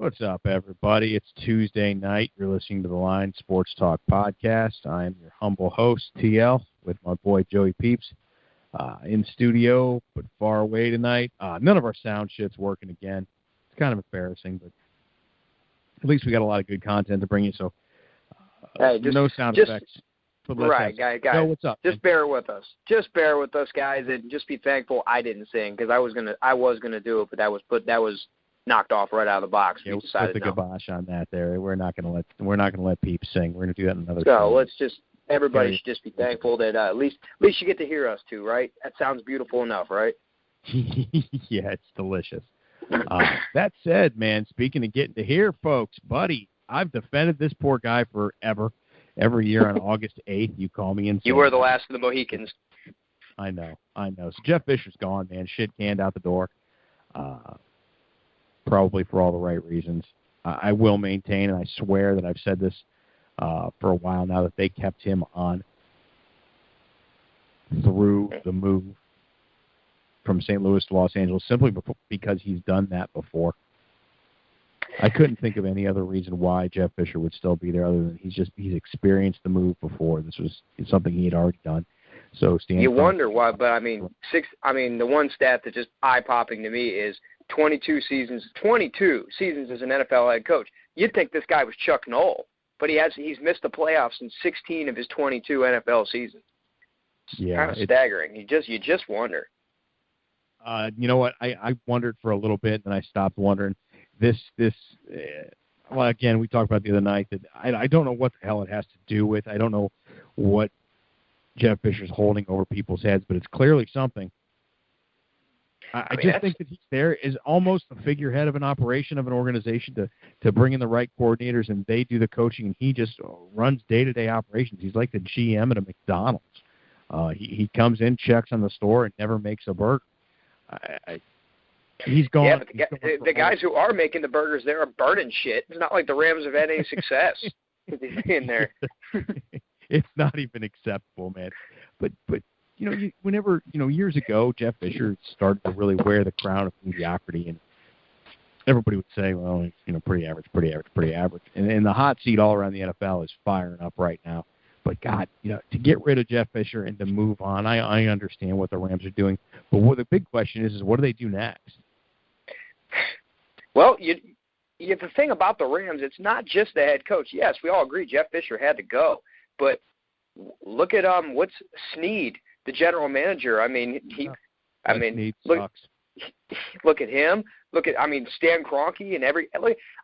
What's up, everybody? It's Tuesday night. You're listening to the Line Sports Talk podcast. I'm your humble host, TL, with my boy Joey Peeps. In studio, but far away tonight. None of our sound shit's working again. It's kind of embarrassing, but at least we got a lot of good content to bring you. So, no sound effects. Right, guys. Yo, what's up? Just bear with us. Just bear with us, guys, and just be thankful I didn't sing because I was gonna do it, but that was knocked off right out of the box. Yeah, we decided put the kibosh on that. There, we're not gonna let Peeps sing. We're gonna do that in another. So let's just. Everybody should just be thankful that at least you get to hear us too, right? That sounds beautiful enough, right? Yeah, it's delicious. That said, man, speaking of getting to hear folks, buddy, I've defended this poor guy forever. Every year on August 8th, you call me insane. You were the last of the Mohicans. I know. So Jeff Fisher's gone, man. Shit canned out the door. Probably for all the right reasons. I will maintain, and I swear that I've said this for a while now, that they kept him on through the move from St. Louis to Los Angeles simply because he's done that before. I couldn't think of any other reason why Jeff Fisher would still be there other than he's experienced the move before. This was something he had already done. So you wonder why, but the one stat that just eye-popping to me is 22 seasons as an NFL head coach. You'd think this guy was Chuck Noll. But he's missed the playoffs in 16 of his 22 NFL seasons. It's kind of staggering. You just wonder. You know what? I wondered for a little bit, and I stopped wondering. Well, again, we talked about the other night that I don't know what the hell it has to do with. I don't know what Jeff Fisher's holding over people's heads, but it's clearly something. I just think that he's there as almost the figurehead of an operation of an organization to bring in the right coordinators, and they do the coaching, and he just runs day-to-day operations. He's like the GM at a McDonald's. He comes in, checks on the store, and never makes a burger. He's gone. Yeah, but the guys who are making the burgers there are burning shit. It's not like the Rams have had any success in there. It's not even acceptable, man. But whenever, years ago, Jeff Fisher started to really wear the crown of mediocrity, and everybody would say, well, pretty average. And the hot seat all around the NFL is firing up right now. But, God, to get rid of Jeff Fisher and to move on, I understand what the Rams are doing. But what the big question is what do they do next? Well, the thing about the Rams, it's not just the head coach. Yes, we all agree Jeff Fisher had to go. But look at what's Snead, the general manager. Look at him. Look at Stan Kroenke and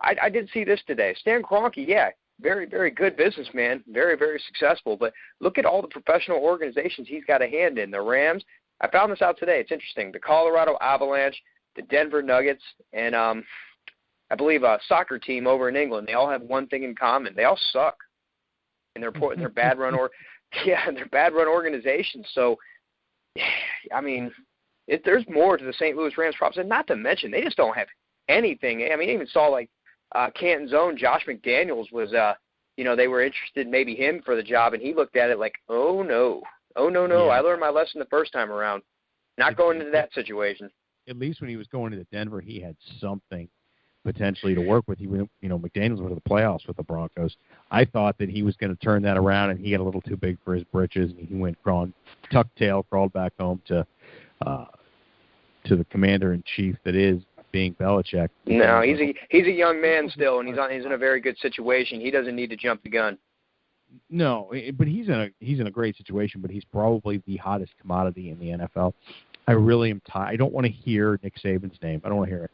I did see this today. Stan Kroenke, yeah, very, very good businessman, very, very successful. But look at all the professional organizations he's got a hand in. The Rams. I found this out today. It's interesting. The Colorado Avalanche, the Denver Nuggets, and I believe a soccer team over in England. They all have one thing in common. They all suck. And they're bad run they're bad run organizations. So, there's more to the St. Louis Rams props, and not to mention they just don't have anything. I even saw Canton's own Josh McDaniels was they were interested in maybe him for the job, and he looked at it like, oh no, yeah. I learned my lesson the first time around. Not going into that situation. At least when he was going into Denver, he had something potentially to work with. He went, McDaniels went to the playoffs with the Broncos. I thought that he was going to turn that around, and he got a little too big for his britches, and he went tucked tail, crawled back home to the commander-in-chief that is being Belichick. No, he's a young man still, and he's in a very good situation. He doesn't need to jump the gun. No, but he's in a great situation, but he's probably the hottest commodity in the NFL. I really am tired. I don't want to hear Nick Saban's name. I don't want to hear it.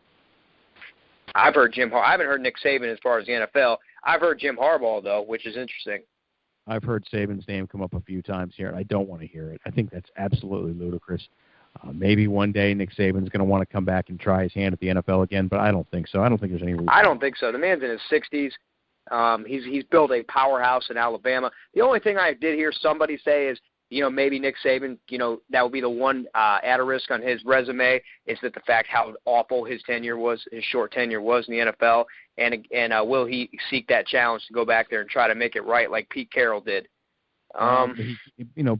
I've heard Jim Harbaugh. I haven't heard Nick Saban as far as the NFL. I've heard Jim Harbaugh, though, which is interesting. I've heard Saban's name come up a few times here, and I don't want to hear it. I think that's absolutely ludicrous. Maybe one day Nick Saban's going to want to come back and try his hand at the NFL again, but I don't think so. I don't think there's any reason. I don't think so. The man's in his 60s. He's built a powerhouse in Alabama. The only thing I did hear somebody say is, maybe Nick Saban, that would be the one asterisk on his resume is that the fact how awful his short tenure was in the NFL, and will he seek that challenge to go back there and try to make it right like Pete Carroll did?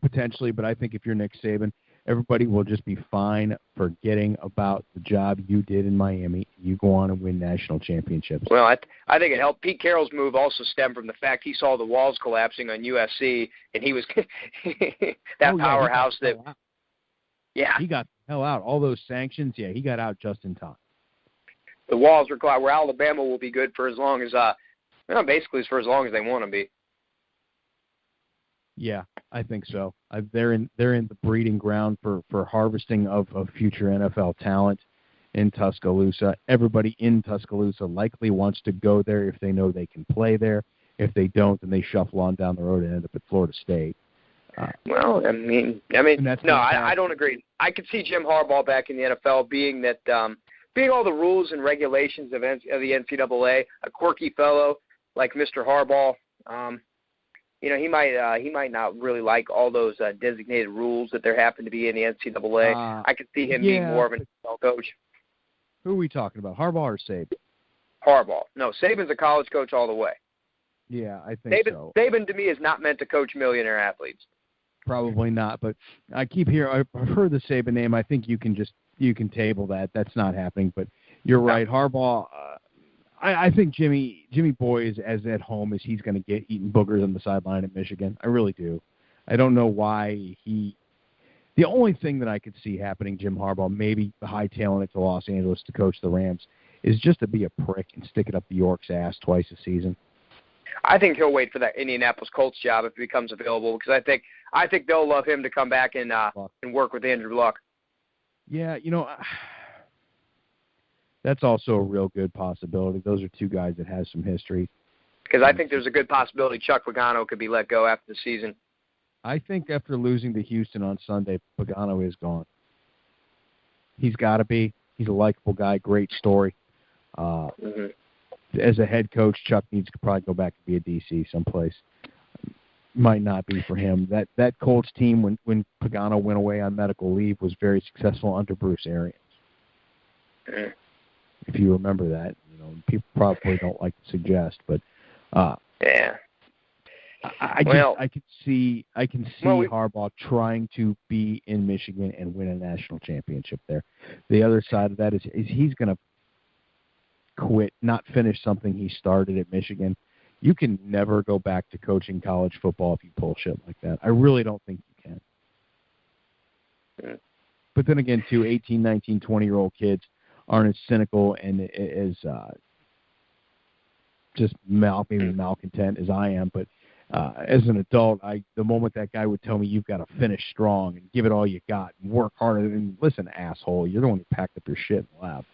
Potentially, but I think if you're Nick Saban, everybody will just be fine forgetting about the job you did in Miami. You go on and win national championships. Well, I think it helped. Pete Carroll's move also stemmed from the fact he saw the walls collapsing on USC, and he was powerhouse that. Yeah, he got the hell out. All those sanctions, he got out just in time. The walls were collapsed. Where Alabama will be good for as long as, basically for as long as they want to be. Yeah, I think so. They're in the breeding ground for harvesting of future NFL talent in Tuscaloosa. Everybody in Tuscaloosa likely wants to go there if they know they can play there. If they don't, then they shuffle on down the road and end up at Florida State. Well, I mean, no, I don't agree. I could see Jim Harbaugh back in the NFL, being all the rules and regulations of the NCAA. A quirky fellow like Mr. Harbaugh, he might not really like all those designated rules that there happen to be in the NCAA. I could see him being more of an NFL coach. Who are we talking about, Harbaugh or Saban? Harbaugh. No, Saban's a college coach all the way. Yeah, I think so. Saban to me is not meant to coach millionaire athletes. Probably not, but I keep hearing. I've heard the Saban name. I think you can table that. That's not happening. But you're right, Harbaugh. I think Jimmy Boy is as at home as he's going to get eating boogers on the sideline at Michigan. I really do. I don't know why he. The only thing that I could see happening, Jim Harbaugh, maybe hightailing it to Los Angeles to coach the Rams, is just to be a prick and stick it up the York's ass twice a season. I think he'll wait for that Indianapolis Colts job if it becomes available, because I think they'll love him to come back and work with Andrew Luck. Yeah, that's also a real good possibility. Those are two guys that have some history. Because I think there's a good possibility Chuck Pagano could be let go after the season. I think after losing to Houston on Sunday, Pagano is gone. He's got to be. He's a likable guy, great story. As a head coach, Chuck needs to probably go back and be a DC someplace. Might not be for him. That Colts team, when Pagano went away on medical leave, was very successful under Bruce Arians. If you remember that, people probably don't like to suggest, but yeah. I can see Harbaugh trying to be in Michigan and win a national championship there. The other side of that is he's going to quit, not finish something he started at Michigan. You can never go back to coaching college football if you pull shit like that. I really don't think you can. But then again, too, 18, 19, 20-year-old kids aren't as cynical and as just maybe malcontent as I am. But as an adult, the moment that guy would tell me you've got to finish strong and give it all you got and work harder, and listen, asshole, you're the one who packed up your shit and left.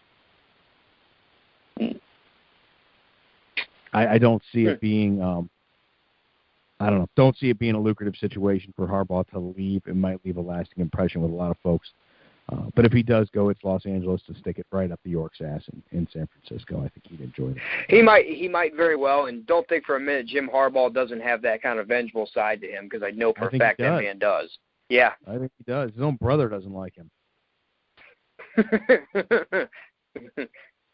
I don't see it being don't see it being a lucrative situation for Harbaugh to leave. It might leave a lasting impression with a lot of folks. But if he does go, it's Los Angeles to stick it right up the York's ass in San Francisco. I think he'd enjoy that. He might very well, and don't think for a minute Jim Harbaugh doesn't have that kind of vengeful side to him, because I know for a fact that man does. Yeah. I think he does. His own brother doesn't like him.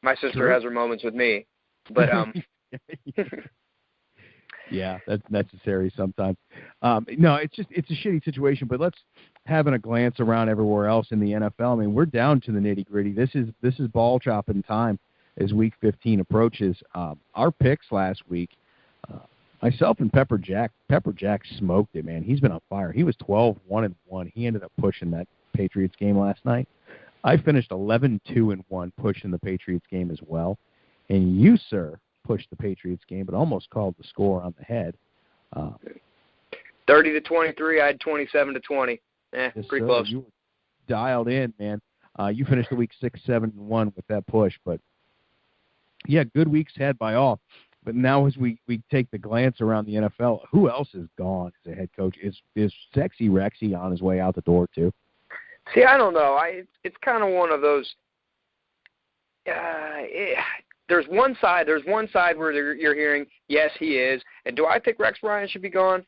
My sister has her moments with me, but yeah, that's necessary sometimes. No, it's a shitty situation. But let's having a glance around everywhere else in the NFL. I mean, we're down to the nitty gritty. This is ball chopping time as Week 15 approaches. Our picks last week, myself and Pepper Jack smoked it, man. He's been on fire. He was 12-1-1. He ended up pushing that Patriots game last night. I finished 11-2-1 pushing the Patriots game as well. And you, sir, pushed the Patriots game, but almost called the score on the head. 30-23. I had 27-20. Yes, pretty sir. close. You were dialed in, man. You finished the week 6-7-1 with that push, but yeah, good weeks had by all. But now as we take the glance around the NFL, who else is gone as a head coach? Is Sexy Rexy on his way out the door too? See, I don't know. It's kind of one of those. There's one side where you're hearing, yes, he is. And do I think Rex Ryan should be gone?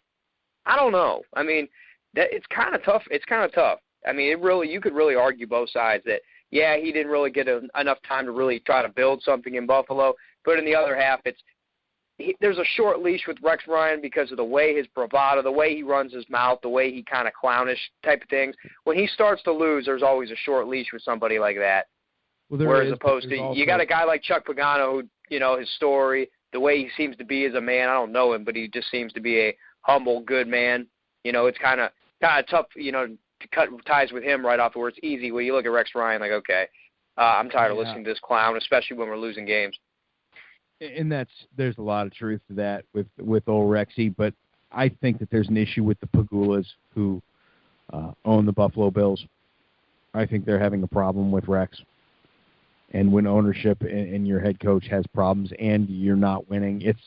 I don't know. I mean, it's kind of tough. It's kind of tough. I mean, you could really argue both sides that, yeah, he didn't really get enough time to really try to build something in Buffalo. But in the other half, there's a short leash with Rex Ryan because of the way his bravado, the way he runs his mouth, the way he kind of clownish type of things. When he starts to lose, there's always a short leash with somebody like that. Well, Whereas opposed to, you got a guy like Chuck Pagano who, his story, the way he seems to be as a man, I don't know him, but he just seems to be a humble, good man. It's kind of tough, to cut ties with him right off where it's easy. When you look at Rex Ryan, like, okay, I'm tired of listening to this clown, especially when we're losing games. And there's a lot of truth to that with old Rexy, but I think that there's an issue with the Pagulas who own the Buffalo Bills. I think they're having a problem with Rex. And when ownership and your head coach has problems and you're not winning, it's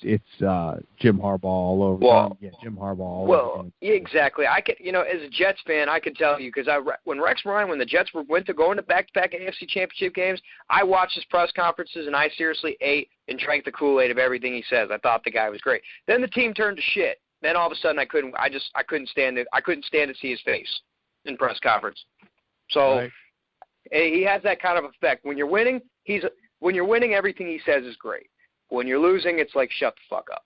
Jim Harbaugh all over. Well, Jim Harbaugh all over. Yeah, exactly. I can, as a Jets fan, I can tell you because when the Jets went to going to back-to-back AFC Championship games, I watched his press conferences and I seriously ate and drank the Kool-Aid of everything he says. I thought the guy was great. Then the team turned to shit. Then all of a sudden I couldn't stand it. I couldn't stand to see his face in press conference. So. Right. He has that kind of effect. When you're winning, everything he says is great. When you're losing, it's like, shut the fuck up.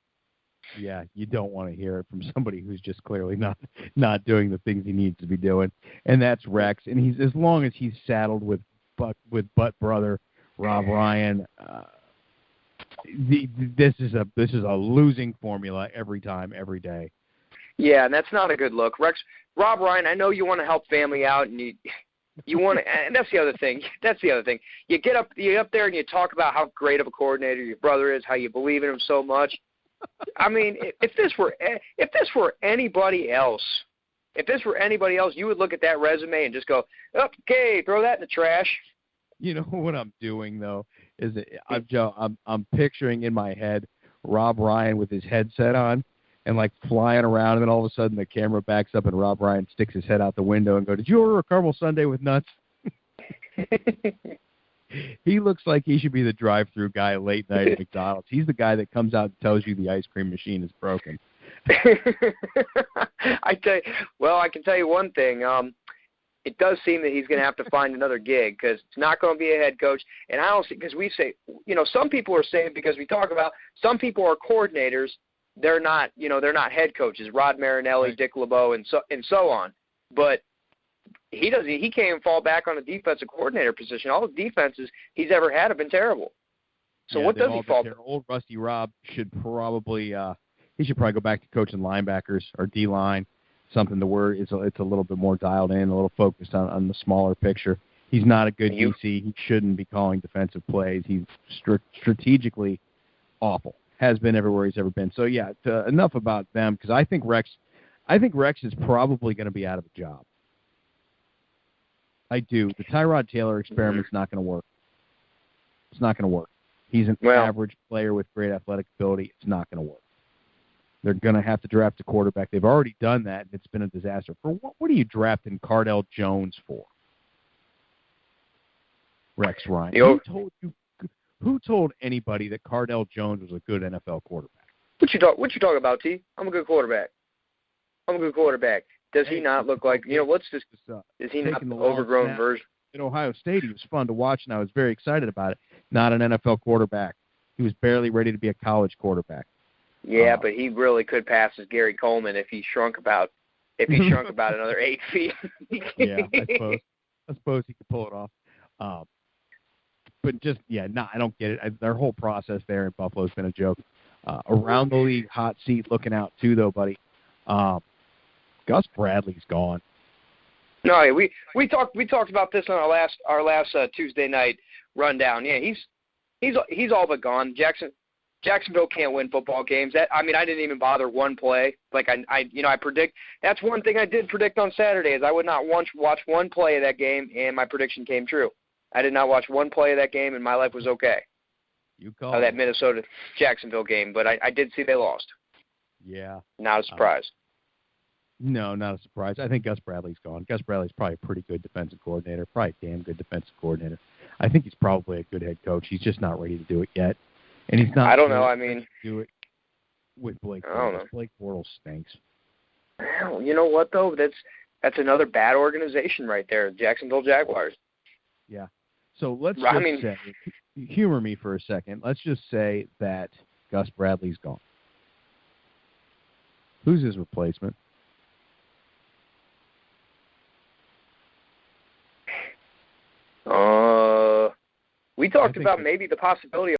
Yeah, you don't want to hear it from somebody who's just clearly not doing the things he needs to be doing, and that's Rex. And he's, as long as he's saddled with butt brother Rob Ryan, this is a losing formula every time, every day. Yeah, and that's not a good look. Rob Ryan, I know you want to help family out, and you want to, and that's the other thing. You get up there and you talk about how great of a coordinator your brother is, how you believe in him so much. I mean, if this were anybody else, you would look at that resume and just go, okay, throw that in the trash. You know what I'm doing though is I'm picturing in my head Rob Ryan with his headset on and like flying around, and then all of a sudden the camera backs up and Rob Ryan sticks his head out the window and goes, "Did you order a caramel sundae with nuts?" He looks like he should be the drive-through guy late night at McDonald's. He's the guy that comes out and tells you the ice cream machine is broken. I can tell you one thing. It does seem that he's going to have to find another gig because it's not going to be a head coach. And I don't see, because we say, some people are saying, because we talk about some people are coordinators. They're not head coaches. Rod Marinelli, right. Dick LeBeau, and so on. But he can't even fall back on a defensive coordinator position. All the defenses he's ever had have been terrible. So what does he fall back? Old Rusty Rob should probably go back to coaching linebackers or D-line, something to where it's a little bit more dialed in, a little focused on the smaller picture. He's not a good DC. He shouldn't be calling defensive plays. He's strategically awful. Has been everywhere he's ever been. So yeah, enough about them, because I think Rex is probably going to be out of a job. I do. The Tyrod Taylor experiment's not going to work. It's not going to work. He's an average player with great athletic ability. It's not going to work. They're going to have to draft a quarterback. They've already done that, and it's been a disaster. For what are you drafting Cardell Jones for? Rex Ryan. Who told anybody that Cardell Jones was a good NFL quarterback? What you talking about, T? I'm a good quarterback. Does he not look like, is he not the overgrown version? At Ohio State, he was fun to watch, and I was very excited about it. Not an NFL quarterback. He was barely ready to be a college quarterback. Yeah, but he really could pass as Gary Coleman if he shrunk about another 8 feet. Yeah, I suppose he could pull it off. But just, I don't get it. Their whole process there in Buffalo has been a joke. Around the league, hot seat looking out too, though, buddy. Gus Bradley's gone. No, we talked about this on our last Tuesday night rundown. Yeah, he's all but gone. Jacksonville can't win football games. I didn't even bother one play. Like I predict. That's one thing I did predict on Saturday is I would not watch one play of that game, and my prediction came true. I did not watch one play of that game, and my life was okay. You called that Minnesota-Jacksonville game, but I did see they lost. Yeah. Not a surprise. No, not a surprise. I think Gus Bradley's gone. Gus Bradley's probably a pretty good defensive coordinator, probably a damn good defensive coordinator. I think he's probably a good head coach. He's just not ready to do it yet. And he's not. I don't know. I mean, do it with Blake Bortles. I don't know. Blake Bortles stinks. Well, you know what though? That's another bad organization right there, Jacksonville Jaguars. Yeah. So let's say, humor me for a second. Let's just say that Gus Bradley's gone. Who's his replacement? We talked about maybe the possibility